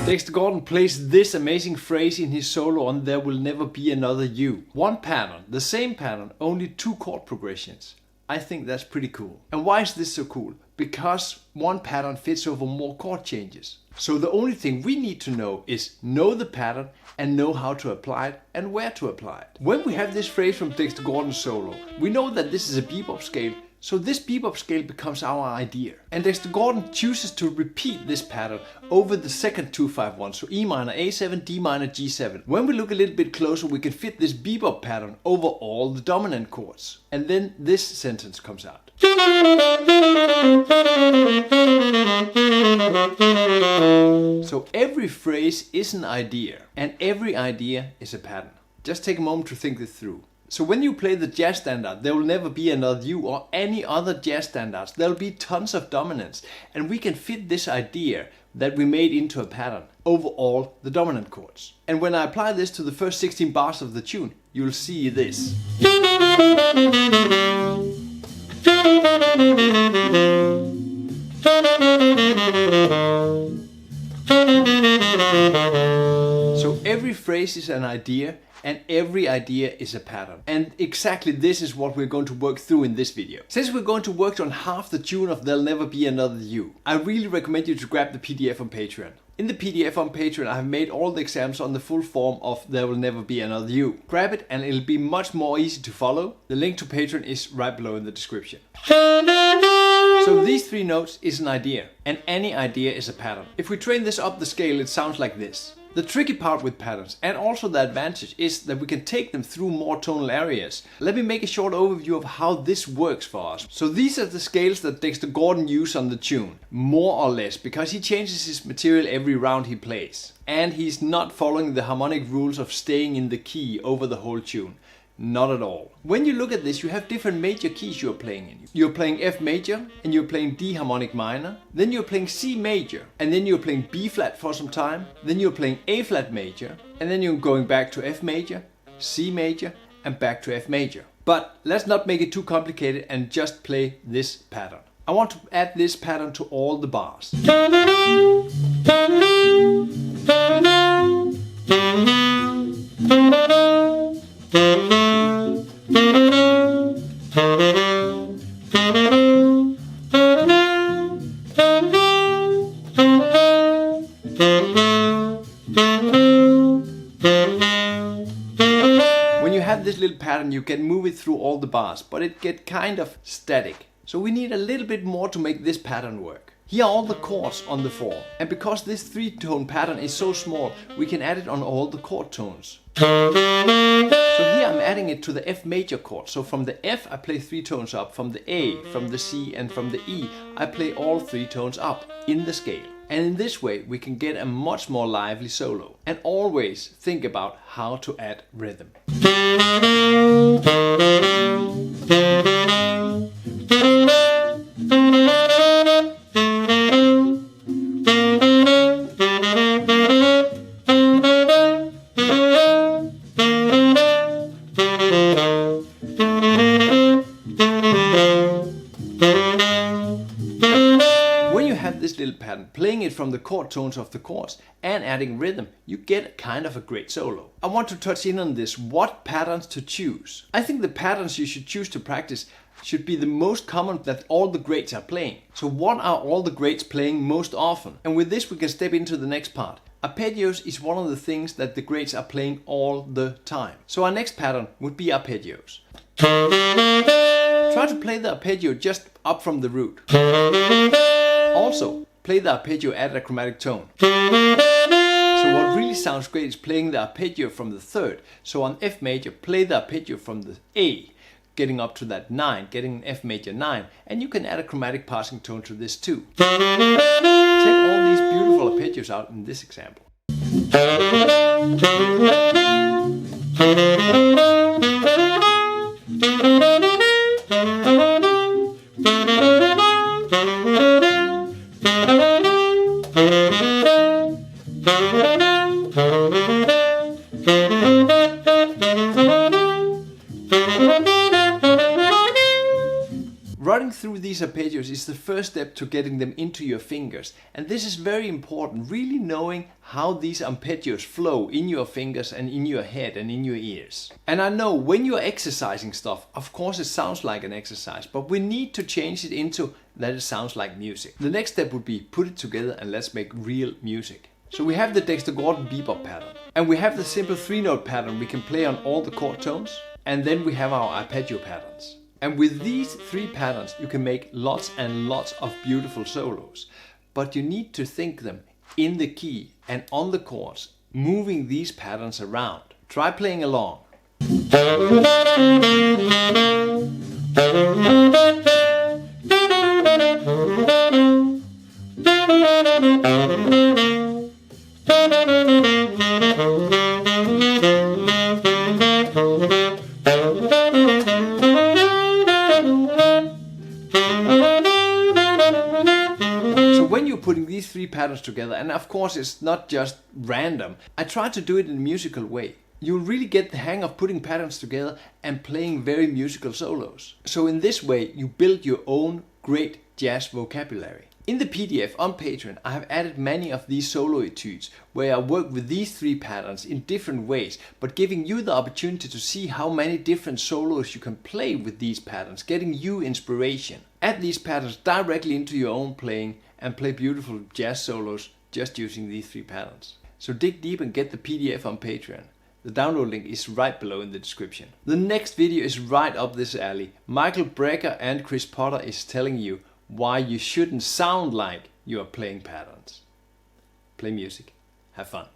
Dexter Gordon plays this amazing phrase in his solo on There Will Never Be Another You. One pattern, the same pattern, only 2 chord progressions. I think that's pretty cool. And why is this so cool? Because one pattern fits over more chord changes. So the only thing we need to know is know the pattern and know how to apply it and where to apply it. When we have this phrase from Dexter Gordon's solo, we know that this is a bebop scale, so this bebop scale becomes our idea. And Dexter Gordon chooses to repeat this pattern over the second 2-5-1, so E minor, A7, D minor, G7. When we look a little bit closer, we can fit this bebop pattern over all the dominant chords. And then this sentence comes out. So every phrase is an idea, and every idea is a pattern. Just take a moment to think this through. So when you play the jazz standard, There Will Never Be Another You, or any other jazz standards, there'll be tons of dominance, and we can fit this idea that we made into a pattern over all the dominant chords. And when I apply this to the first 16 bars of the tune, you'll see this. So every phrase is an idea, and every idea is a pattern. And exactly this is what we're going to work through in this video. Since we're going to work on half the tune of There'll Never Be Another You, I really recommend you to grab the PDF on Patreon. In the PDF on Patreon, I have made all the exams on the full form of There Will Never Be Another You. Grab it and it'll be much more easy to follow. The link to Patreon is right below in the description. So these 3 notes is an idea, and any idea is a pattern. If we train this up the scale, it sounds like this. The tricky part with patterns, and also the advantage, is that we can take them through more tonal areas. Let me make a short overview of how this works for us. So these are the scales that Dexter Gordon uses on the tune, more or less, because he changes his material every round he plays. And he's not following the harmonic rules of staying in the key over the whole tune. Not at all. When you look at this, you have different major keys you're playing in. You're playing F major, and you're playing D harmonic minor, then you're playing C major, and then you're playing B flat for some time, then you're playing A flat major, and then you're going back to F major, C major, and back to F major. But let's not make it too complicated and just play this pattern. I want to add this pattern to all the bars. When you have this little pattern, you can move it through all the bars, but it gets kind of static. So we need a little bit more to make this pattern work. Here are all the chords on the 4, and because this 3-tone pattern is so small, we can add it on all the chord tones. So here I'm adding it to the F major chord. So from the F I play 3 tones up, from the A, from the C, and from the E I play all 3 tones up in the scale. And in this way we can get a much more lively solo. And always think about how to add rhythm. Playing it from the chord tones of the chords and adding rhythm, you get kind of a great solo. I want to touch in on this, what patterns to choose. I think the patterns you should choose to practice should be the most common that all the greats are playing. So what are all the greats playing most often? And with this we can step into the next part. Arpeggios is one of the things that the greats are playing all the time. So our next pattern would be arpeggios. Try to play the arpeggio just up from the root. Also, play the arpeggio at a chromatic tone. So what really sounds great is playing the arpeggio from the 3rd. So on F major, play the arpeggio from the A, getting up to that 9, getting an F major 9, and you can add a chromatic passing tone to this too. Check all these beautiful arpeggios out in this example. these arpeggios is the first step to getting them into your fingers. And this is very important, really knowing how these arpeggios flow in your fingers and in your head and in your ears. And I know when you're exercising stuff, of course it sounds like an exercise, but we need to change it into that it sounds like music. The next step would be put it together and let's make real music. So we have the Dexter Bebop pattern, and we have the simple 3-note pattern we can play on all the chord tones, and then we have our arpeggio patterns. And with these 3 patterns you can make lots and lots of beautiful solos, but you need to think them in the key and on the chords, moving these patterns around. Try playing along. When you're putting these 3 patterns together, and of course it's not just random, I try to do it in a musical way. You'll really get the hang of putting patterns together and playing very musical solos. So in this way you build your own great jazz vocabulary. In the PDF on Patreon I have added many of these solo etudes where I work with these 3 patterns in different ways, but giving you the opportunity to see how many different solos you can play with these patterns, getting you inspiration. Add these patterns directly into your own playing and play beautiful jazz solos just using these 3 patterns. So dig deep and get the PDF on Patreon. The download link is right below in the description. The next video is right up this alley. Michael Brecker and Chris Potter is telling you why you shouldn't sound like you are playing patterns. Play music. Have fun.